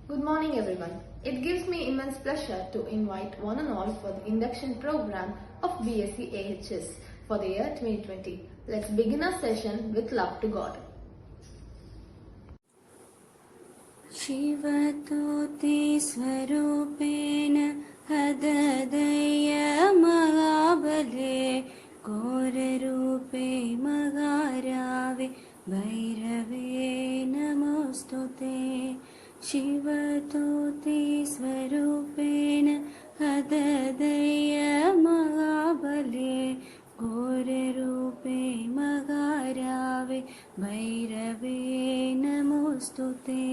Good morning everyone. It gives me immense pleasure to invite one and all for the induction program of BSc AHS for the year 2020. Let's begin our session with love to God. शिवतोते स्वरूपेण हददय महाबले घोररूपे मगारावे भैरवे नमोस्तुते शिवतोते स्वरूपेण हददय महाबले घोररूपे मगारावे भैरवे नमोस्तुते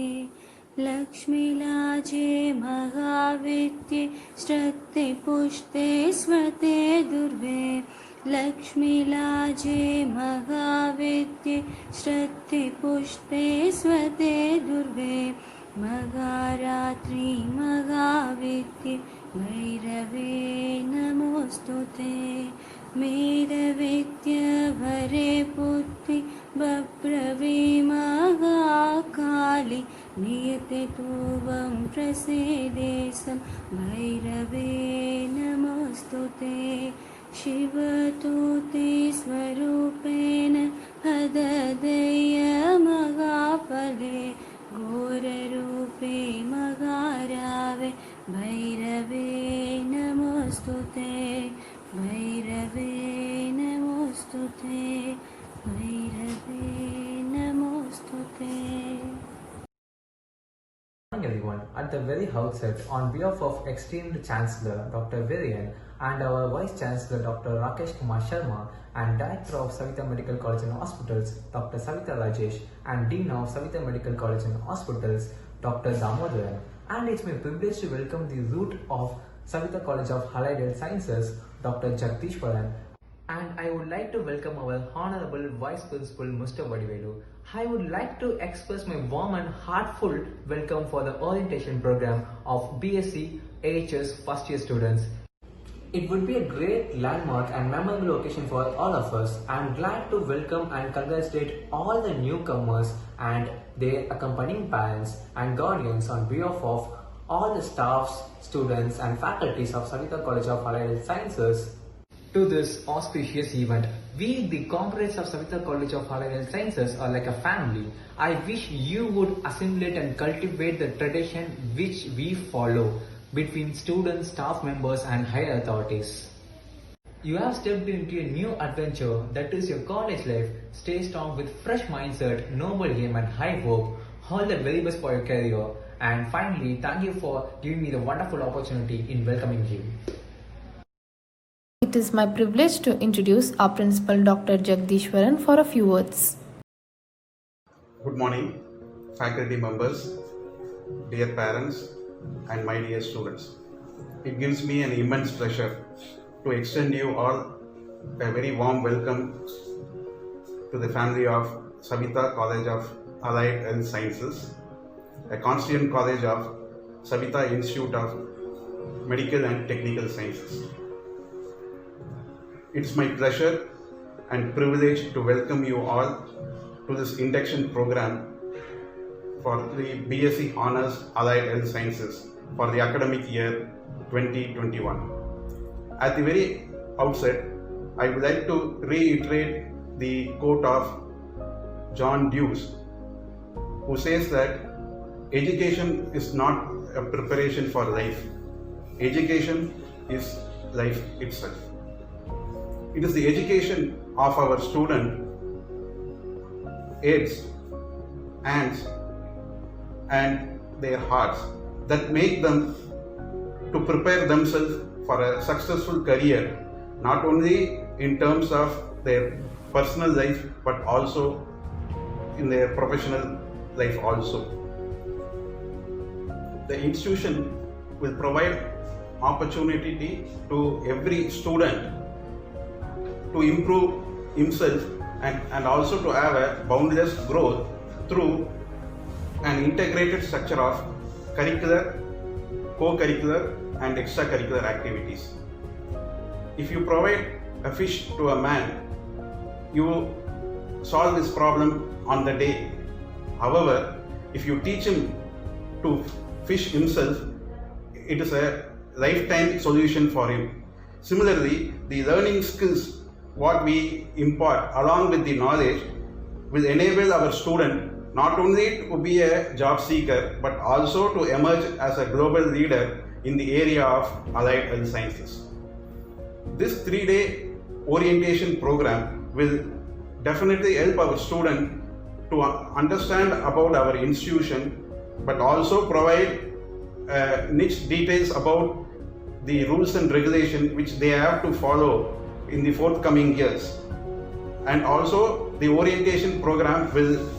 लक्ष्मीलाजे महाविद्ये श्रद्धे पुष्टे स्वते दुर्वे लक्ष्मीलाजे महाविद्ये श्रद्धे पुष्टे स्वते दुर्वे मगारात्रि महाविद्ये भैरवे नमोस्तुते मेदविद्यवरे पुत्रि बभ्रवी महाकाली नियते पूर्वं प्रसीदेशं भैरवे नमोस्तुते शिवतोते स्वरूपेण हददय महाफले घोररूपे मगारावे भैरवे नमोस्तुते भैरवे नमोस्तुते भैरवे नमोस्तुते. Good morning everyone. At the very outset, on behalf of esteemed Chancellor Dr. Virian and our Vice Chancellor Dr. Rakesh Kumar Sharma and Director of Savitha Medical College and Hospitals Dr. Savitha Rajesh and Dean of Savitha Medical College and Hospitals Dr. Damodaran, and it's my privilege to welcome the root of Savitha College of Allied Health Sciences Dr. Jagdishwaran, and I would like to welcome our Honorable Vice Principal Mr. Vadivelu. I would like to express my warm and heartfelt welcome for the orientation program of BSc AHS first year students. It would be a great landmark and memorable occasion for all of us. I am glad to welcome and congratulate all the newcomers and their accompanying parents and guardians on behalf of all the staffs, students and faculties of Savitha College of Allied Health Sciences to this auspicious event. We, the comrades of Savitha College of Allied Health Sciences, are like a family. I wish you would assimilate and cultivate the tradition which we follow between students, staff members and higher authorities. You have stepped into a new adventure, that is your college life. Stay strong with fresh mindset, noble aim and high hope. All the very best for your career. And finally, thank you for giving me the wonderful opportunity in welcoming you. It is my privilege to introduce our principal Dr. Jagdishwaran for a few words. Good morning, faculty members, dear parents and my dear students. It gives me an immense pleasure to extend you all a very warm welcome to the family of Savitha College of Allied Health Sciences, a constituent college of Savitha Institute of Medical and Technical Sciences. It's my pleasure and privilege to welcome you all to this induction program for the BSc Honours Allied Health Sciences for the academic year 2021. At the very outset, I would like to reiterate the quote of John Dewey, who says that education is not a preparation for life. Education is life itself. It is the education of our student, heads, hands, and their hearts that make them to prepare themselves for a successful career, not only in terms of their personal life but also in their professional life also. The institution will provide opportunity to every student to improve himself and also to have a boundless growth through an integrated structure of curricular, co-curricular and extracurricular activities. If you provide a fish to a man, you solve this problem on the day. However, if you teach him to fish himself, it is a lifetime solution for him. Similarly, the learning skills what we impart along with the knowledge will enable our student not only to be a job seeker but also to emerge as a global leader in the area of allied health sciences. This 3-day orientation program will definitely help our student to understand about our institution but also provide niche details about the rules and regulation which they have to follow in the forthcoming years. And also the orientation program will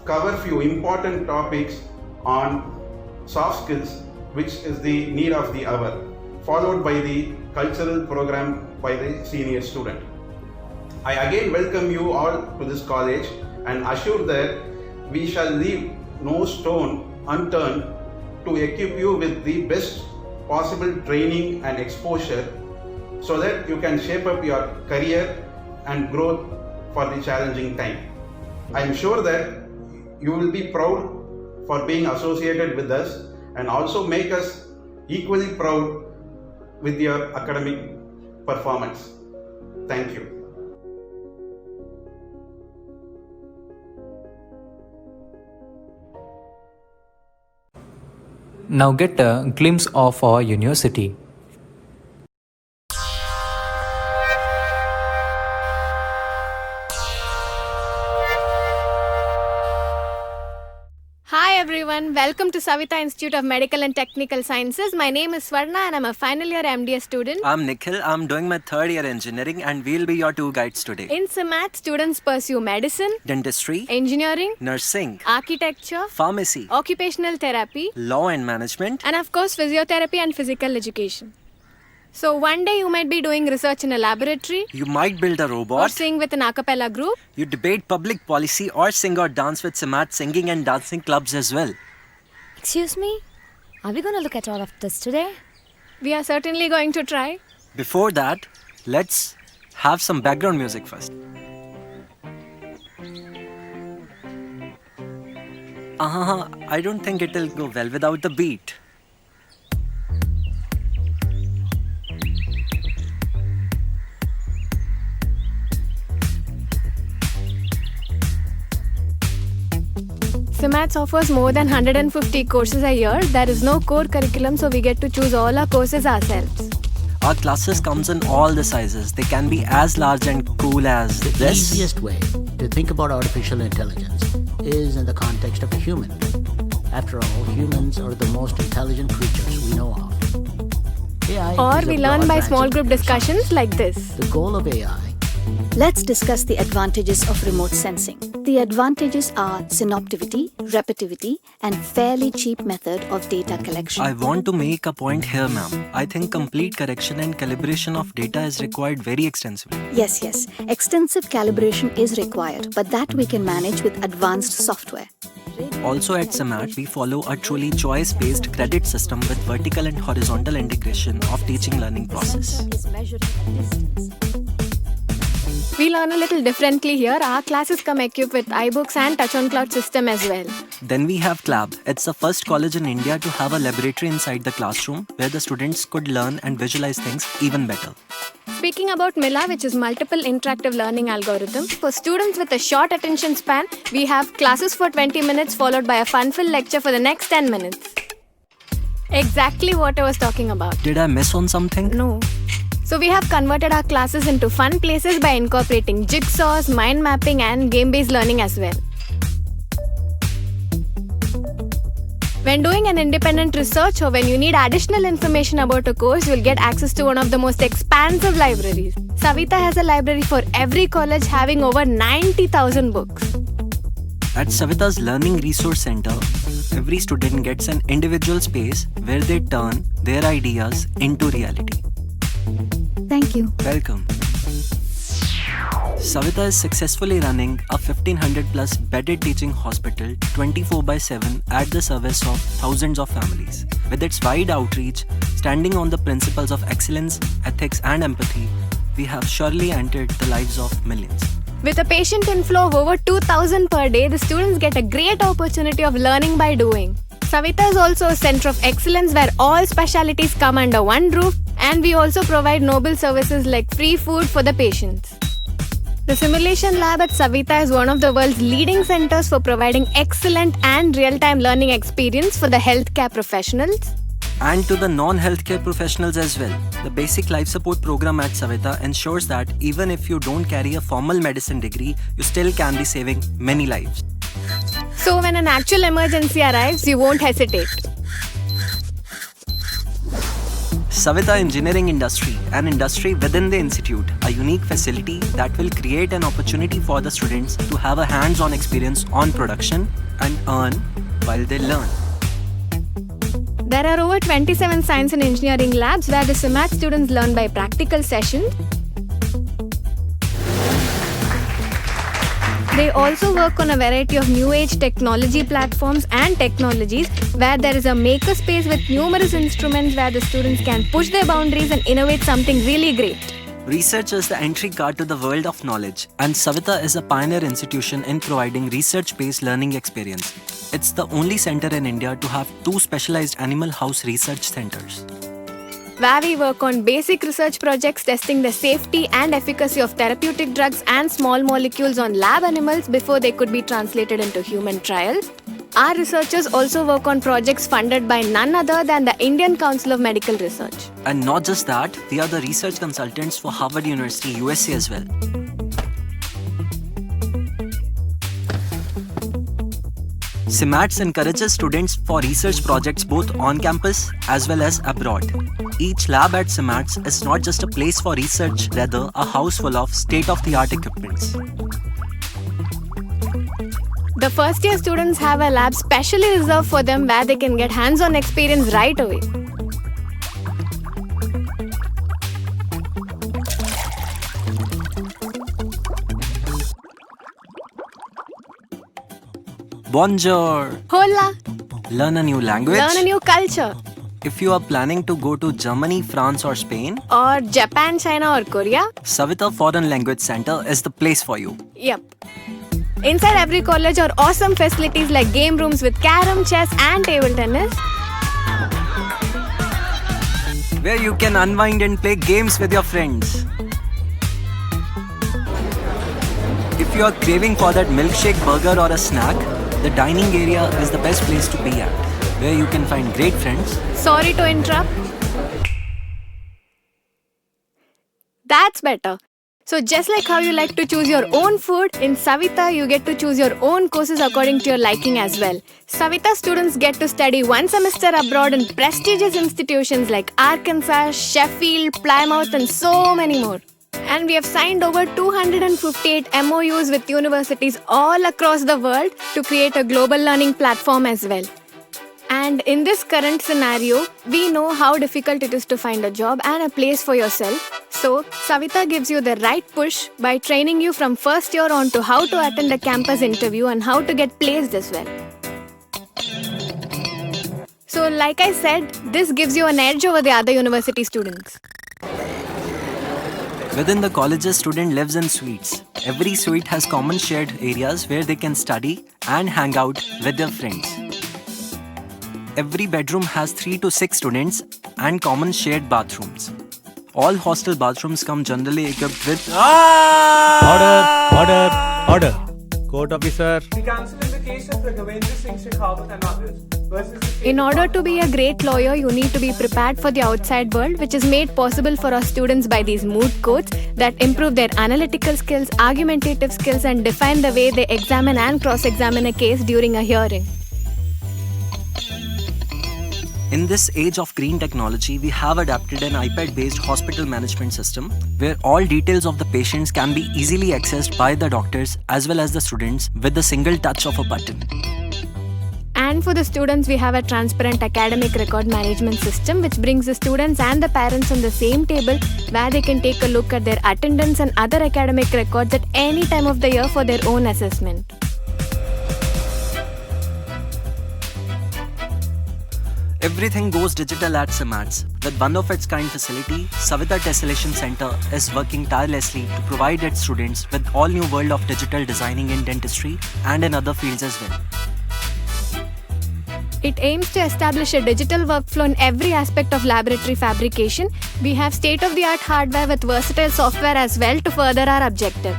cover few important topics on soft skills which is the need of the hour, followed by the cultural program by the senior student. I again welcome you all to this college and assure that we shall leave no stone unturned to equip you with the best possible training and exposure so that you can shape up your career and growth for the challenging time. I am sure that you will be proud for being associated with us and also make us equally proud with your academic performance. Thank you. Now get a glimpse of our university. Hi everyone, welcome to Savita Institute of Medical and Technical Sciences. My name is Swarna and I'm a final year MDS student. I'm Nikhil. I'm doing my third year engineering and we'll be your tour guides today. In SIMAT, students pursue medicine, Dentistry, engineering, nursing, architecture, pharmacy, occupational therapy, law and management. and of course physiotherapy and physical education. So one day you might be doing research in a laboratory You might build a or robot. sing with an a cappella group. You debate public policy or sing or dance with SIMAT singing and dancing clubs as well. Excuse me? Are we going to look at all of this today? We are certainly going to try. Before that, let's have some background music first. I don't think it'll go well without the beat. SIMATS offers more than 150 courses a year. There is no core curriculum, so we get to choose all our courses ourselves. Our classes comes in all the sizes. They can be as large and cool as The this. easiest way to think about artificial intelligence is in the context of a human. After all, humans are the most intelligent creatures we know of. AI Or is a we learn broad by range small of group applications. discussions like this. The goal of AI Let's discuss the advantages of remote sensing. The advantages are synoptivity, repetitivity, and fairly cheap method of data collection. I want to make a point here, ma'am. I think complete correction and calibration of data is required very extensively. Yes. Extensive calibration is required, but that we can manage with advanced software. Also at SIMAT, we follow a truly choice-based credit system with vertical and horizontal integration of teaching-learning process. Is measuring a distance. We learn a little differently here. Our classes come equipped with iBooks and Touch on Cloud system as well. Then we have CLAB. It's the first college in India to have a laboratory inside the classroom where the students could learn and visualize things even better. Speaking about MILA, which is Multiple Interactive Learning Algorithm, for students with a short attention span, we have classes for 20 minutes followed by a fun-filled lecture for the next 10 minutes. Exactly what I was talking about. Did I miss on something? No. So we have converted our classes into fun places by incorporating jigsaws, mind mapping and game-based learning as well. When doing an independent research or when you need additional information about a course, you'll get access to one of the most expansive libraries. Savita has a library for every college having over 90,000 books. At Savita's Learning Resource Center, every student gets an individual space where they turn their ideas into reality. Thank you. Welcome. Savita is successfully running a 1500 plus bedded teaching hospital 24/7 at the service of thousands of families. With its wide outreach, standing on the principles of excellence, ethics and empathy, we have surely entered the lives of millions. With a patient inflow of over 2,000 per day, the students get a great opportunity of learning by doing. Savita is also a center of excellence where all specialties come under one roof, and we also provide noble services like free food for the patients. The simulation lab at Savita is one of the world's leading centers for providing excellent and real-time learning experience for the healthcare professionals. And to the non-healthcare professionals as well. The basic life support program at Savita ensures that even if you don't carry a formal medicine degree, you still can be saving many lives. So when an actual emergency arrives, you won't hesitate. Savita Engineering Industry, an industry within the institute, a unique facility that will create an opportunity for the students to have a hands-on experience on production and earn while they learn. There are over 27 science and engineering labs where the SIMAT students learn by practical sessions. They also work on a variety of new age technology platforms and technologies where there is a maker space with numerous instruments where the students can push their boundaries and innovate something really great. Research is the entry card to the world of knowledge, and Savita is a pioneer institution in providing research-based learning experience. It's the only center in India to have 2 specialized animal house research centers, where we work on basic research projects testing the safety and efficacy of therapeutic drugs and small molecules on lab animals before they could be translated into human trials. Our researchers also work on projects funded by none other than the Indian Council of Medical Research. And not just that, we are the research consultants for Harvard University, USA as well. SIMATS encourages students for research projects both on campus as well as abroad. Each lab at SIMATS is not just a place for research, rather a house full of state-of-the-art equipments. The first year students have a lab specially reserved for them where they can get hands-on experience right away. Bonjour! Hola! Learn a new language. Learn a new culture. If you are planning to go to Germany, France or Spain, Or Japan, China or Korea. Savita Foreign Language Center is the place for you. Yep. Inside every college are awesome facilities like game rooms with carom, chess and table tennis. Where you can unwind and play games with your friends. If you are craving for that milkshake, burger or a snack, the dining area is the best place to be at, where you can find great friends. Sorry to interrupt. That's better. So just like how you like to choose your own food, in Savita you get to choose your own courses according to your liking as well. Savita students get to study 1 semester abroad in prestigious institutions like Arkansas, Sheffield, Plymouth and so many more. And we have signed over 258 MOUs with universities all across the world to create a global learning platform as well. And in this current scenario, we know how difficult it is to find a job and a place for yourself. So, Savita gives you the right push by training you from first year on to how to attend a campus interview and how to get placed as well. So, like I said, this gives you an edge over the other university students. Within the college, a student lives in suites. Every suite has common shared areas where they can study and hang out with their friends. Every bedroom has 3 to 6 students and common shared bathrooms. All hostel bathrooms come generally equipped with Order. Court officer. We cancel in the case of Raghavendra Singh Shekhawat and others. In order to be a great lawyer, you need to be prepared for the outside world, which is made possible for our students by these moot courts that improve their analytical skills, argumentative skills, and define the way they examine and cross-examine a case during a hearing. In this age of green technology, we have adapted an iPad-based hospital management system where all details of the patients can be easily accessed by the doctors as well as the students with the single touch of a button. And for the students, we have a transparent academic record management system which brings the students and the parents on the same table where they can take a look at their attendance and other academic records at any time of the year for their own assessment. Everything goes digital at SIMATS. With one of its kind facility, Savita Tessellation Center is working tirelessly to provide its students with all new world of digital designing in dentistry and in other fields as well. It aims to establish a digital workflow in every aspect of laboratory fabrication. We have state-of-the-art hardware with versatile software as well to further our objective.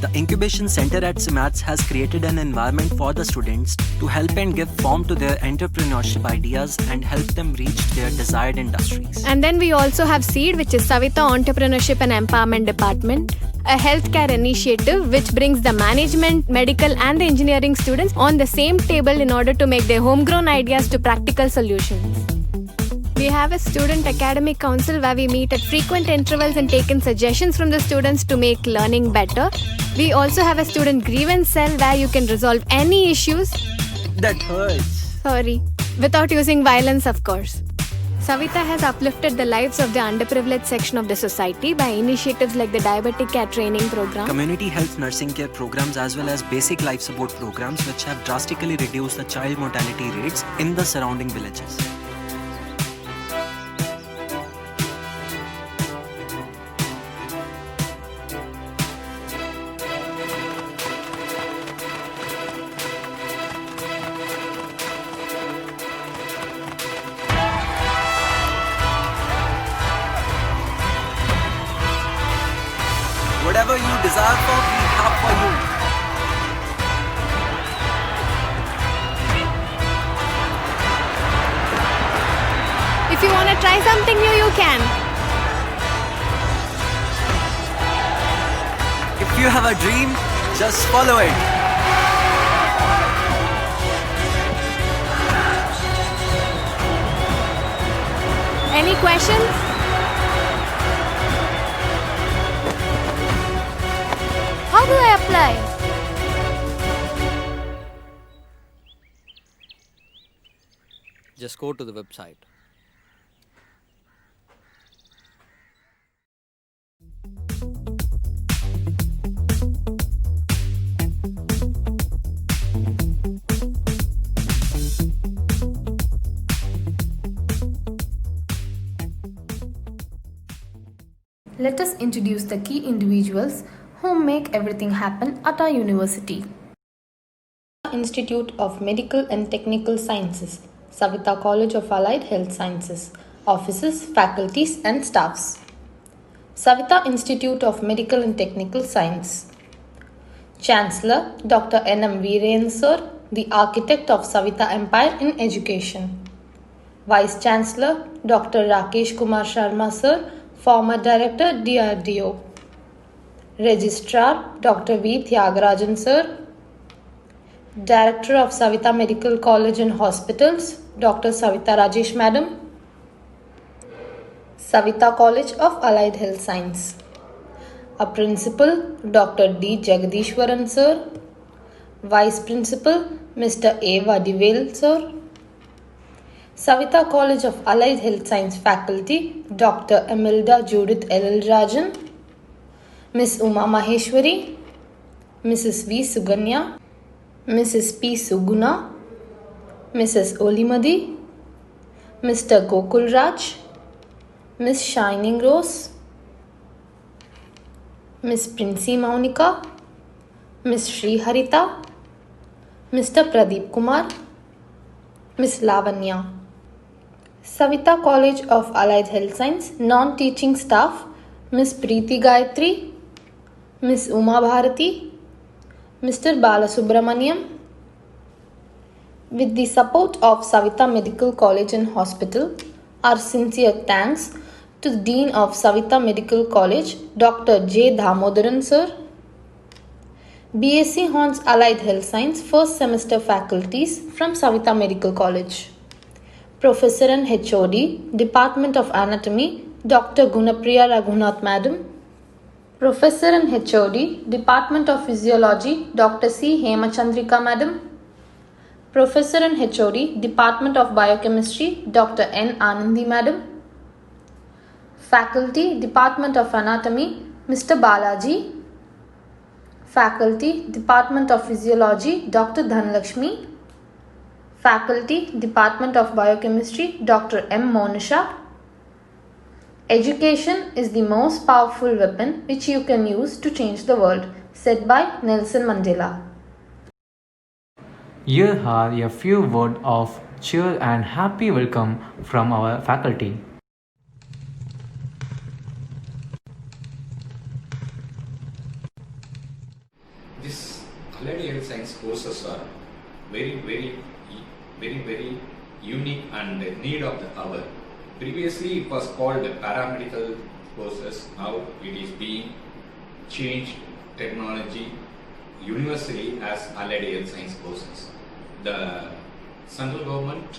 The Incubation Center at SIMATS has created an environment for the students to help and give form to their entrepreneurship ideas and help them reach their desired industries. And then we also have SEED, which is Savita Entrepreneurship and Empowerment Department, a healthcare initiative which brings the management, medical and the engineering students on the same table in order to make their homegrown ideas to practical solutions. We have a student academic council where we meet at frequent intervals and take in suggestions from the students to make learning better. We also have a student grievance cell where you can resolve any issues. That hurts. Sorry. Without using violence, of course. Savita has uplifted the lives of the underprivileged section of the society by initiatives like the Diabetic Care Training Program, Community health nursing care programs as well as basic life support programs which have drastically reduced the child mortality rates in the surrounding villages. Whatever you desire for, we have for you. If you want to try something new, you can. If you have a dream, just follow it. Any questions? How do I apply? Just go to the website. Let us introduce the key individuals who make everything happen at our university. Institute of Medical and Technical Sciences, Savita College of Allied Health Sciences, offices, faculties and staffs. Savita Institute of Medical and Technical Science. Chancellor Dr. N.M. Veerayan Sir, the architect of Savita Empire in Education. Vice Chancellor Dr. Rakesh Kumar Sharma Sir, former Director DRDO. Registrar Dr. V. Tyagarajan Sir. Director of Savita Medical College and Hospitals Dr. Savita Rajesh Madam. Savita College of Allied Health Science. A Principal Dr. D. Jagadishwaran Sir. Vice Principal Mr. A. Vadivel Sir. Savita College of Allied Health Science Faculty Dr. Imelda Judith L. Rajan, Miss Uma Maheshwari, Mrs. V. Suganya, Mrs. P. Suguna, Mrs. Olimadi, Mr. Gokul Raj, Miss Shining Rose, Miss Princey Maunika, Miss Sri Harita, Mr. Pradeep Kumar, Miss Lavanya. Savita College of Allied Health Science Non-Teaching Staff Miss Preeti Gayatri, Miss Uma Bharati, Mr. Balasubramaniam. With the support of Savita Medical College and Hospital, our sincere thanks to the Dean of Savita Medical College, Dr. J. Damodaran Sir, BSc Hons Allied Health Science first semester faculties from Savita Medical College. Professor and HOD, Department of Anatomy, Dr. Gunapriya Raghunath Madam. Professor and HOD, Department of Physiology, Dr. C. Hemachandrika Madam. Professor and HOD, Department of Biochemistry, Dr. N. Anandi Madam. Faculty, Department of Anatomy, Mr. Balaji. Faculty, Department of Physiology, Dr. Dhanlakshmi. Faculty, Department of Biochemistry, Dr. M. Monisha. Education is the most powerful weapon which you can use to change the world, said by Nelson Mandela. Here are a few words of cheer and happy welcome from our faculty. These allied health science courses are very unique and need of the hour. Previously it was called paramedical courses. Now it is being changed technology universally as allied health science courses. The central government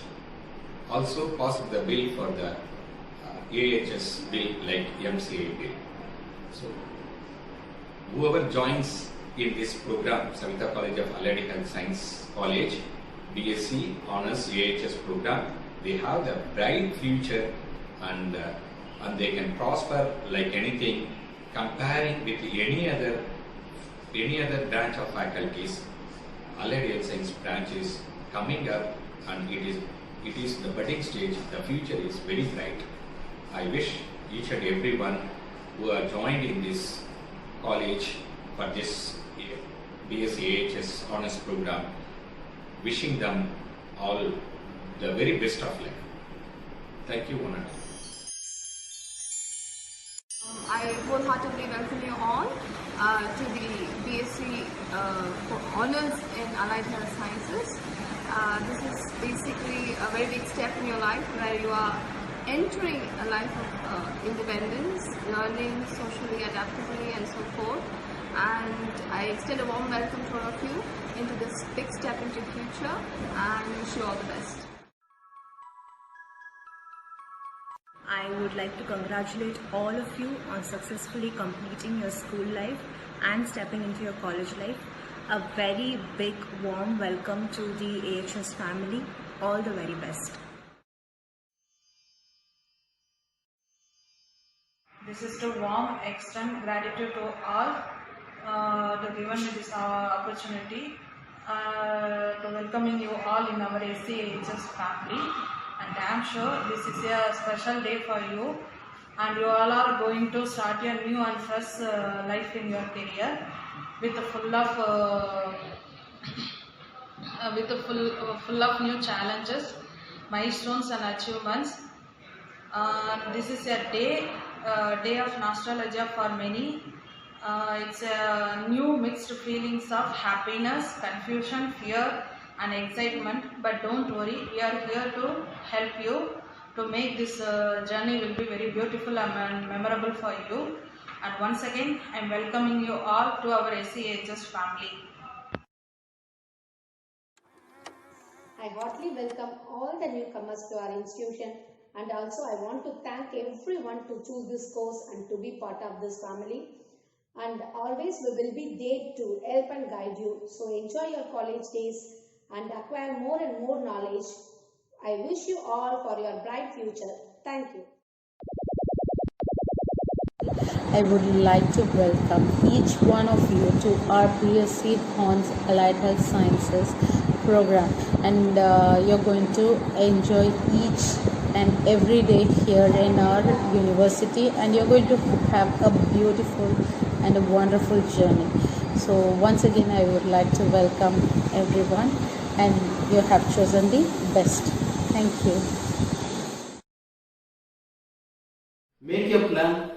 also passed the bill for the AHS bill like MCA bill. So whoever joins in this program, Savitha College of Allied Health Science College, BSc Honors AHS program, they have the bright future and they can prosper like anything. Comparing with any other branch of faculties, Allied Health Science branch is coming up and it is the budding stage. The future is very bright. I wish each and everyone who are joined in this college for this BSc AHS Honors program, wishing them all the very best of luck. Thank you, one and all. I wholeheartedly welcome you all to the BSc Honours in Allied Health Sciences. This is basically a very big step in your life where you are entering a life of independence, learning socially, adaptively and so forth. And I extend a warm welcome to all of you into this big step into the future and wish you all the best. I would like to congratulate all of you on successfully completing your school life and stepping into your college life. A very big warm welcome to the AHS family. All the very best. This is to warm extend gratitude to all to given me this opportunity to welcoming you all in our SCHS family. And I am sure this is a special day for you and you all are going to start your new and fresh life in your career with full of new challenges, milestones and achievements. This is a day of nostalgia for many. It's a new mixed feelings of happiness, confusion, fear and excitement, but don't worry, we are here to help you to make this journey will be very beautiful and memorable for you. And once again, I am welcoming you all to our SCHS family. I heartily welcome all the newcomers to our institution, and also I want to thank everyone to choose this course and to be part of this family. And always we will be there to help and guide you. So enjoy your college days and acquire more and more knowledge. I wish you all for your bright future. Thank you. I would like to welcome each one of you to our BSc Hons Allied Health Sciences program, and you're going to enjoy each and every day here in our university, and you're going to have a beautiful and a wonderful journey. So once again I would like to welcome everyone, and you have chosen the best. Thank you. Make your plan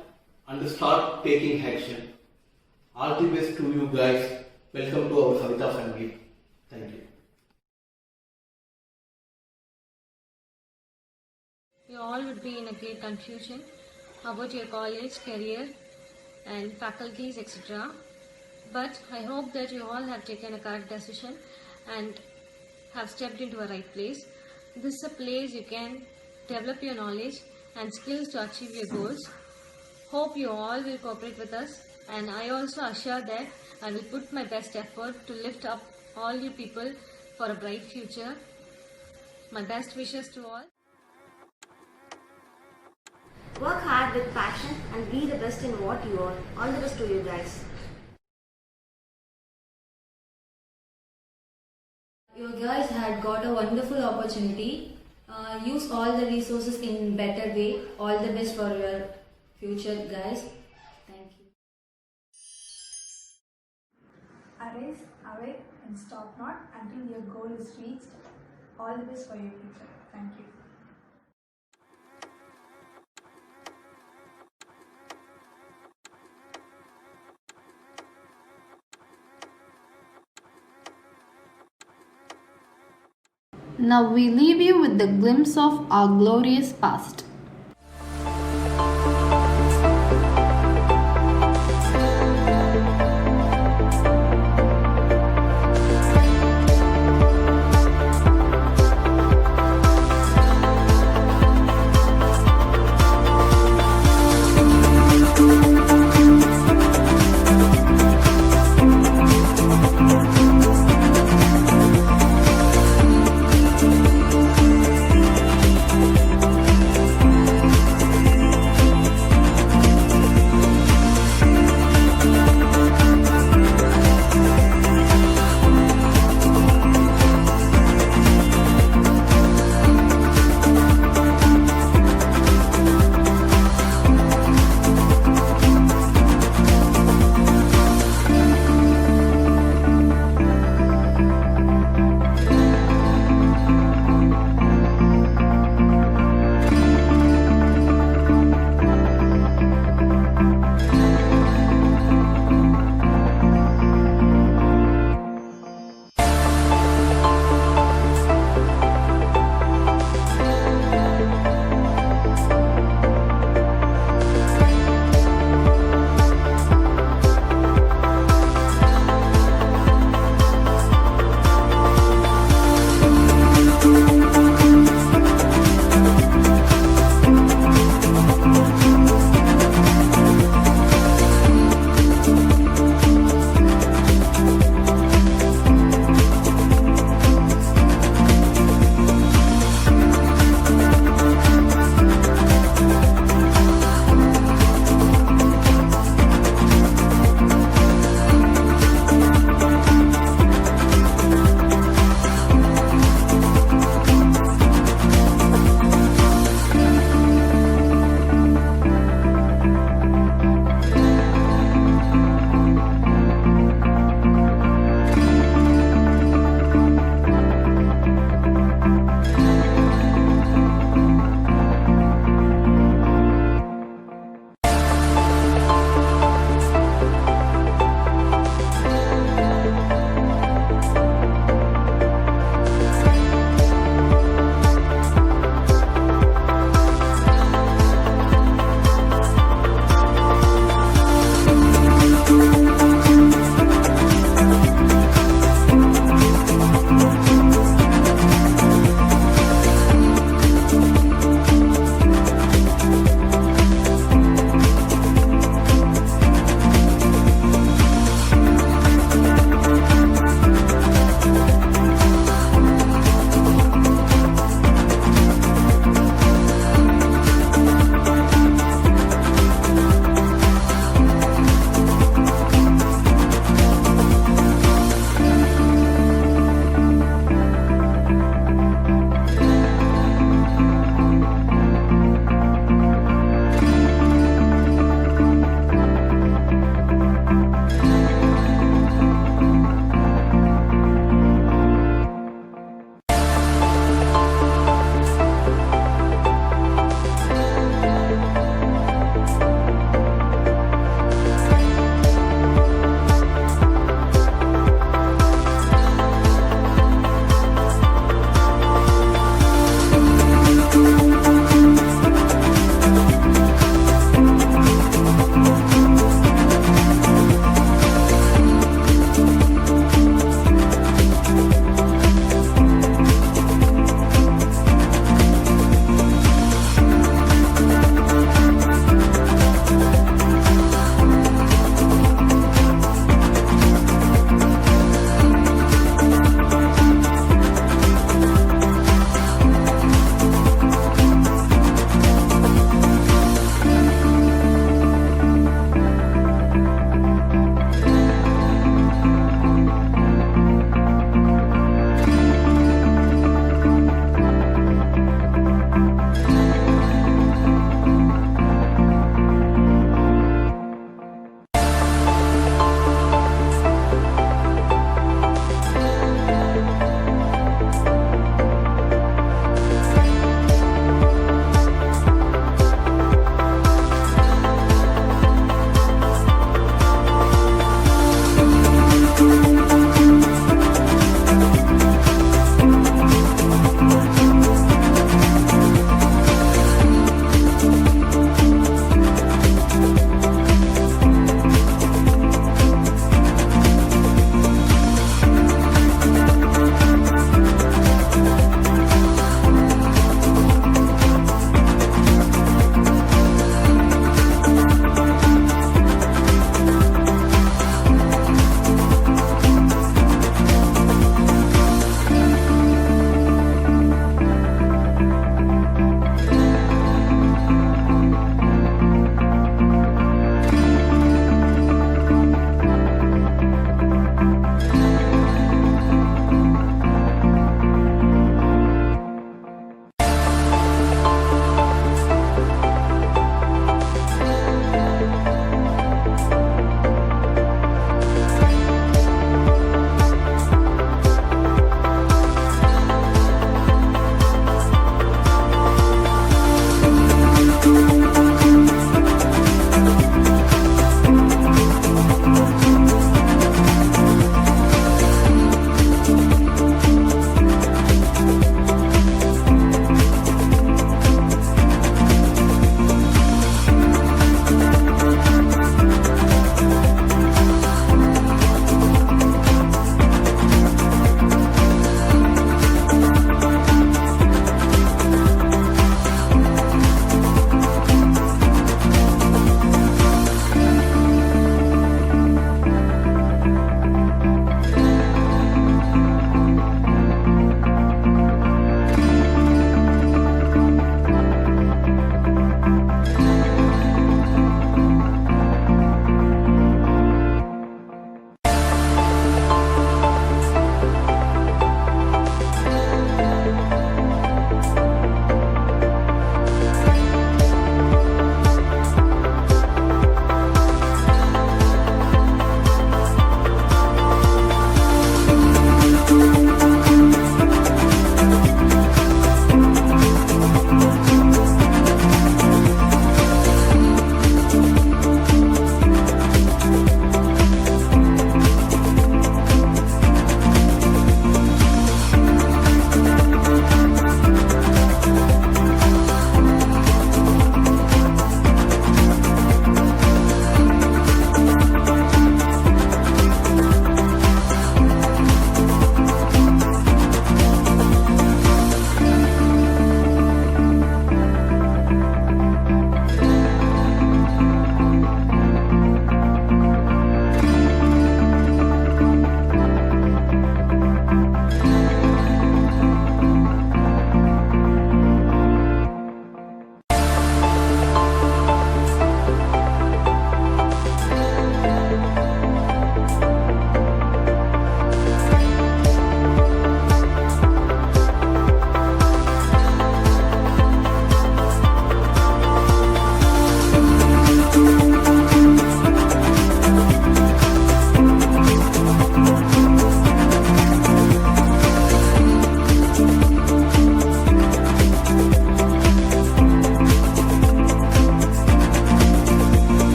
and start taking action. All the best to you guys. Welcome to our Savitha family. Thank you. You all would be in a great confusion about your college, career and faculties, etc. But I hope that you all have taken a correct decision and have stepped into a right place. This is a place you can develop your knowledge and skills to achieve your goals. Hope you all will cooperate with us, and I also assure that I will put my best effort to lift up all you people for a bright future. My best wishes to all. Work hard with passion and be the best in what you are. All the best to you guys. You guys had got a wonderful opportunity. Use all the resources in better way. All the best for your future, guys. Thank you. Arise, awake, and and stop not until your goal is reached. All the best for your future. Thank you. Now we leave you with the glimpse of our glorious past.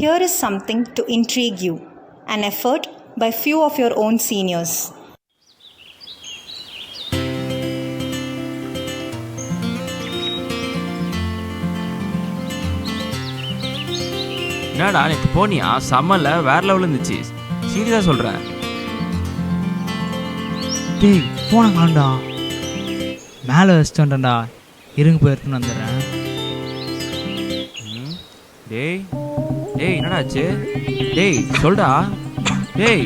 Here is something to intrigue you, an effort by few of your own seniors. என்னடா நேற்று போனியா செம்மல்ல வேற லெவலில் இருந்துச்சு, சீரியஸாக சொல்கிறேன். டேய் போன காண்டா மேலே வச்சுட்டு வந்துட்டேன்டா, இருங்க போய் எடுத்துன்னு வந்துடுறேன். டேய் டேய் என்னடா ஆச்சு? டேய் சொல்டா. டேய்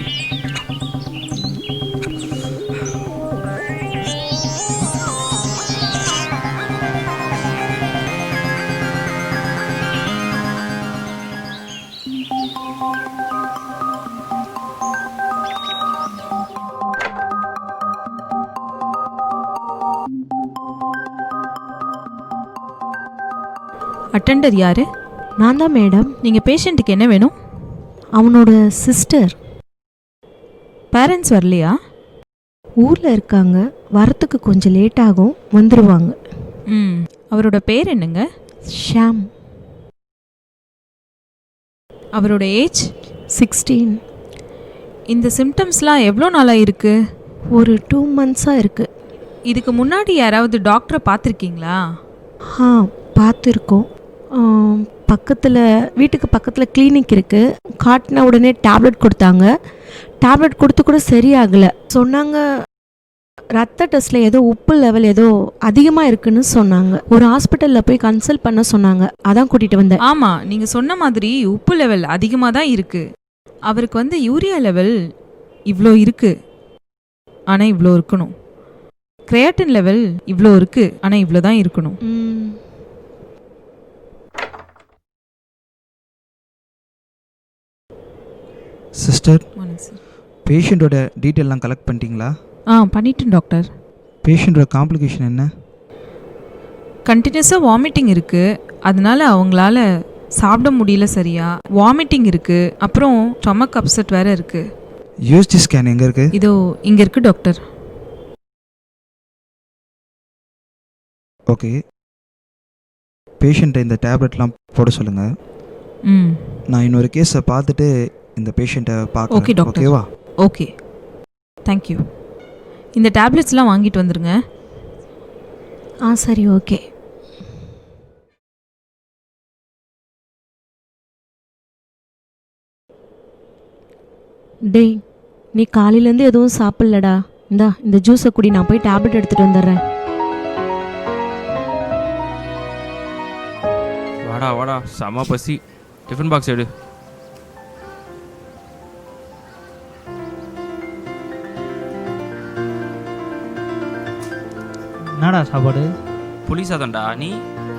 அட்டெண்டர் யாரு? நான் தான் மேடம். நீங்கள் பேஷண்ட்டுக்கு என்ன வேணும்? அவனோட சிஸ்டர். பேரண்ட்ஸ் வரலையா? ஊரில் இருக்காங்க, வரத்துக்கு கொஞ்சம் லேட் ஆகும், வந்துடுவாங்க. அவரோட பேர் என்னங்க? ஷாம். அவரோட ஏஜ் 16. இந்த சிம்டம்ஸ்லாம் எவ்வளோ நாளாக இருக்குது? ஒரு 2 months-ஆக இருக்குது. இதுக்கு முன்னாடி யாராவது டாக்டரை பார்த்துருக்கீங்களா? பார்த்துருக்கோம். வீட்டுக்கு பக்கத்தில் கிளினிக் இருக்குது. காட்டின உடனே டேப்லெட் கொடுத்தாங்க. டேப்லெட் கொடுத்து கூட சரியாகலை. சொன்னாங்க ரத்த டெஸ்ட்டில் ஏதோ உப்பு லெவல் ஏதோ அதிகமாக இருக்குன்னு சொன்னாங்க. ஒரு ஹாஸ்பிட்டலில் போய் கன்சல்ட் பண்ண சொன்னாங்க, அதான் கூட்டிகிட்டு வந்தேன். ஆமாம், நீங்கள் சொன்ன மாதிரி உப்பு லெவல் அதிகமாக தான் இருக்குது. அவருக்கு யூரியா லெவல் இவ்வளோ இருக்குது, ஆனால் இவ்வளோ இருக்கணும். கிரையாட்டின் லெவல் இவ்வளோ இருக்குது, ஆனால் இவ்வளோ தான் இருக்கணும். சிஸ்டர், பேஷண்ட்டோட டீட்டெயிலாம் கலெக்ட் பண்ணிட்டீங்களா? பண்ணிட்டேன் டாக்டர். பேஷண்ட்டோட காம்ப்ளிகேஷன் என்ன? கண்டினியூஸாக வாமிட்டிங் இருக்குது, அதனால அவங்களால சாப்பிட முடியல சரியா. வாமிட்டிங் இருக்குது, அப்புறம் ஸ்டொமக் அப்செட் வேறு இருக்குது. யூஎஸ்ஜி ஸ்கேன் எங்கே இருக்குது? இதோ இங்கே இருக்குது டாக்டர். ஓகே, பேஷண்ட்டை இந்த டேப்லெட்லாம் போட சொல்லுங்கள். நான் இன்னொரு கேஸை பார்த்துட்டு இந்த பேஷண்ட்டை பார்க்க. Okay doctor. ஓகேவா? Okay, thank you. இந்த டேப்லெட்ஸ்லாம் வாங்கிட்டு வந்துடுங்க. சரி, ஓகே. டேய், நீ காலையிலேருந்து எதுவும் சாப்பிட்லடா. இந்த ஜூஸை குடி, நான் போய் டேப்லெட் எடுத்துகிட்டு வந்துடுறேன். வாடா வாடா, செம பசி. டிஃபன் பாக்ஸ் எடு. என்னடா சாப்பாடு? புளி சாதம்டா. நீ?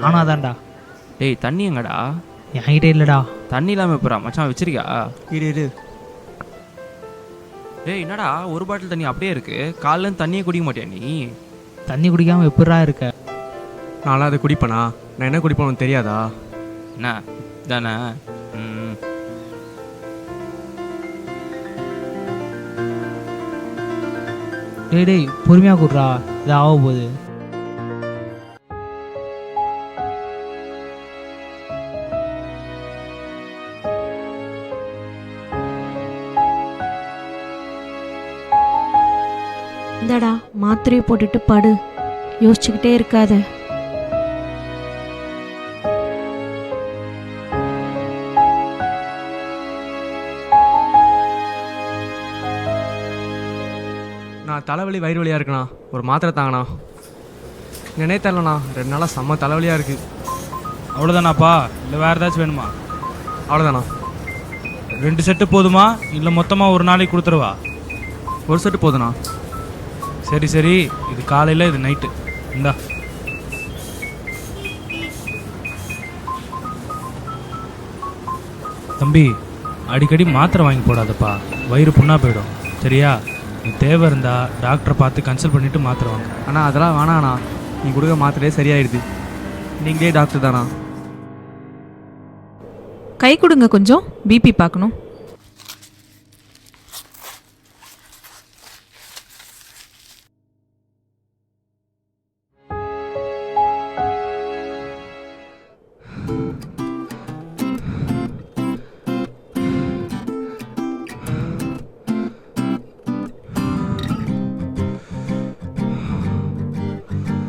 ஆனாதான்டா. டேய் தண்ணி எங்கடா? என்கிட்ட இல்லைடா. தண்ணி இல்லாமல் எப்படா மச்சான் வச்சிருக்கியா? இரு. டேய் என்னடா ஒரு பாட்டில் தண்ணி அப்படியே இருக்கு, காலைல தண்ணியே குடிக்க மாட்டியா நீ? தண்ணி குடிக்காமல் எப்படா இருக்க? நான்லாம் அதை குடிப்பேனா? நான் என்ன குடிப்பேன்னு தெரியாதா? என்ன தானே? டேய் பொறுமையாக கூடுறா, இது ஆக போகுது. இந்தடா மாத்திரையை போட்டுட்டு படு, யோசிச்சுக்கிட்டே இருக்காத. நான் தலைவலி வயிறு வலியாக இருக்குண்ணா, ஒரு மாத்திரை தாங்கண்ணா. நினைே தரலண்ணா, 2 நாளாக செம்ம தலைவலியாக இருக்குது. அவ்வளோதானாப்பா, இல்லை வேறு ஏதாச்சும் வேணுமா? அவ்வளோதாண்ணா. 2 செட்டு போதுமா, இல்லை மொத்தமாக ஒரு நாளைக்கு கொடுத்துருவா? ஒரு செட்டு போதுண்ணா. சரி, இது காலையில், இது நைட்டு. இந்தா. தம்பி, அடிக்கடி மாத்திரை வாங்கி போடாதப்பா, வயிறு புண்ணா போயிடும், சரியா? நீ தேவை இருந்தா டாக்டரை பார்த்து கன்சல்ட் பண்ணிவிட்டு மாத்திரை வாங்க. ஆனால் அதெல்லாம் வேணாண்ணா, நீ கொடுக்க மாத்திரையே சரியாயிடுது. நீங்களே டாக்டர் தானா? கை கொடுங்க, கொஞ்சம் பிபி பார்க்கணும்.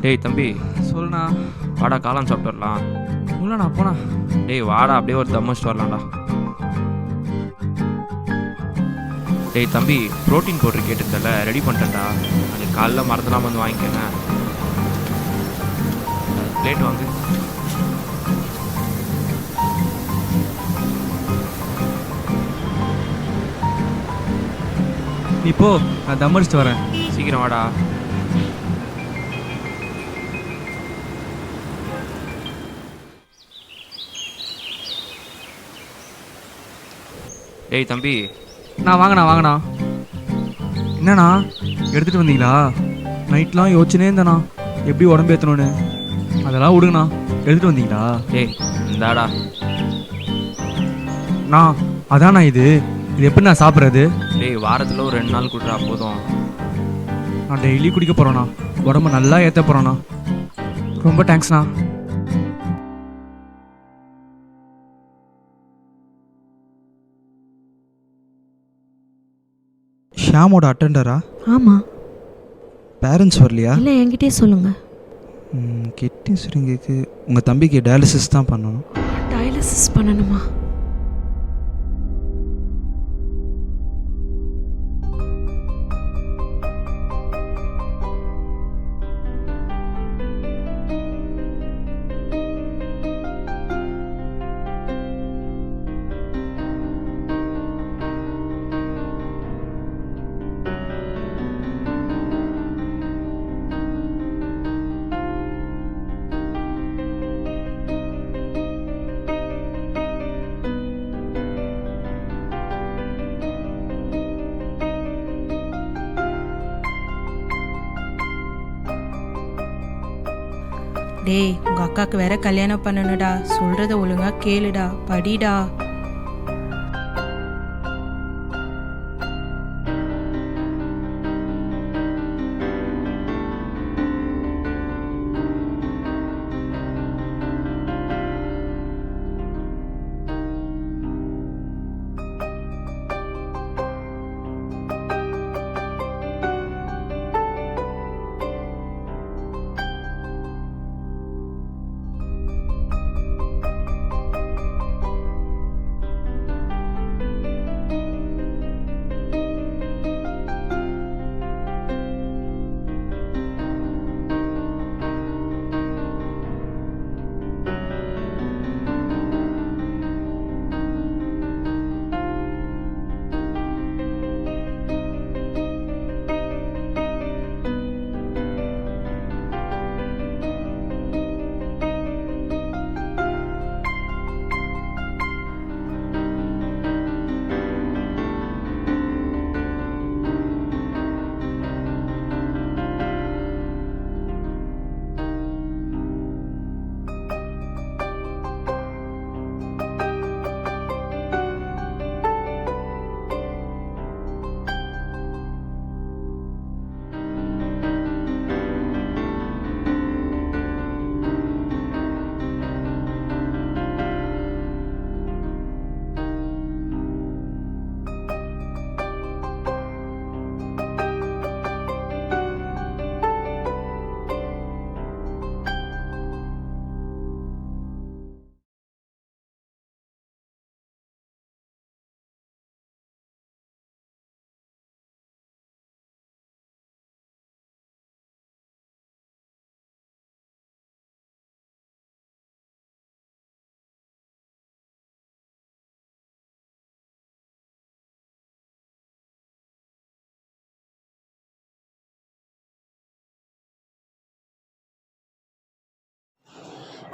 டேய் தம்பி, சொல்லுண்ணா. வாடா காளான் சாப்பிட்டு வரலாம். இல்லைண்ணா போண்ணா. டேய் வாடா, அப்படியே ஒரு தம் வச்சுட்டு வரலாம்டா. டேய் தம்பி, ப்ரோட்டீன் பவுடர் கேட்டுருந்தல, ரெடி பண்ணிட்டேன்டா. அது காலைல மறந்துடாம வந்து வாங்கிக்கோங்க. பிளேட் வாங்கு. நீ போ, நான் தம் அடிச்சுட்டு வரேன். சீக்கிரம் வாடா. டேய் தம்பி. வாங்கண்ணா. என்னண்ணா எடுத்துகிட்டு வந்தீங்களா? நைட்லாம் யோசிச்சுனே இருந்தேண்ணா எப்படி உடம்பு ஏற்றணுன்னு. அதெல்லாம் விடுங்கண்ணா. எடுத்துகிட்டு வந்தீங்களா? டேய் இந்தாடா. அதாண்ணா இது எப்படி நான் சாப்பிட்றது? டேய் வாரத்தில் ஒரு 2 நாள் குடிறா போதும். நான் டெய்லி குடிக்க போகிறேண்ணா. உடம்பு நல்லா ஏற்ற போகிறேண்ணா. ரொம்ப தேங்க்ஸ்ண்ணா. ஷாமோட அட்டெண்டரா? ஆமாம். பேரண்ட்ஸ் வரலையா? இல்லை, என்கிட்டே சொல்லுங்கள். கிட்னி சுருங்கிக்கு உங்கள் தம்பிக்கு டயாலிசிஸ் தான் பண்ணணும். டயாலிசிஸ் பண்ணணுமா? டேய், உங்கள் அக்காவுக்கு வேற கல்யாணம் பண்ணணுடா. சொல்கிறத ஒழுங்காக கேளுடா, படிடா.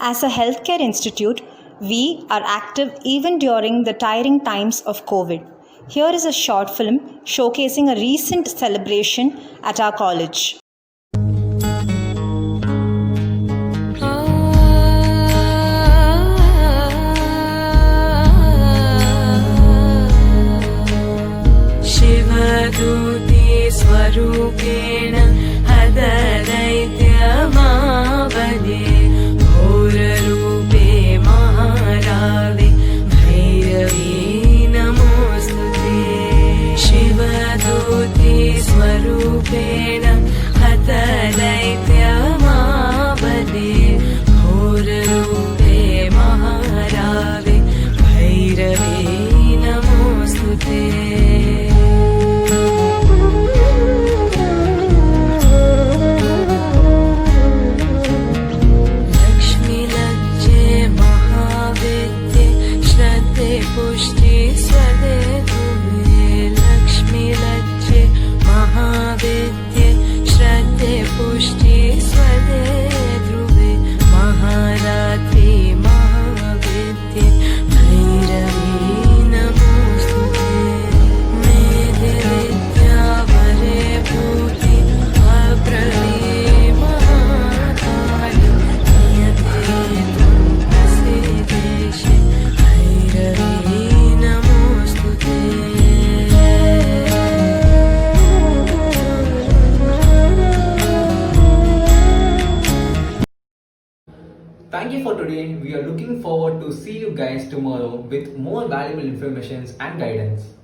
As a healthcare institute, we are active even during the tiring times of COVID. Here is a short film showcasing a recent celebration at our college. शिवदूते स्वरूपेण हददैत्यमावने घोररूपे महारावे भैरवी नमोऽस्तुते शिवदूते स्वरूपेण हददैत्यमावने Thank you for today. We are looking forward to see you guys tomorrow with more valuable information and guidance.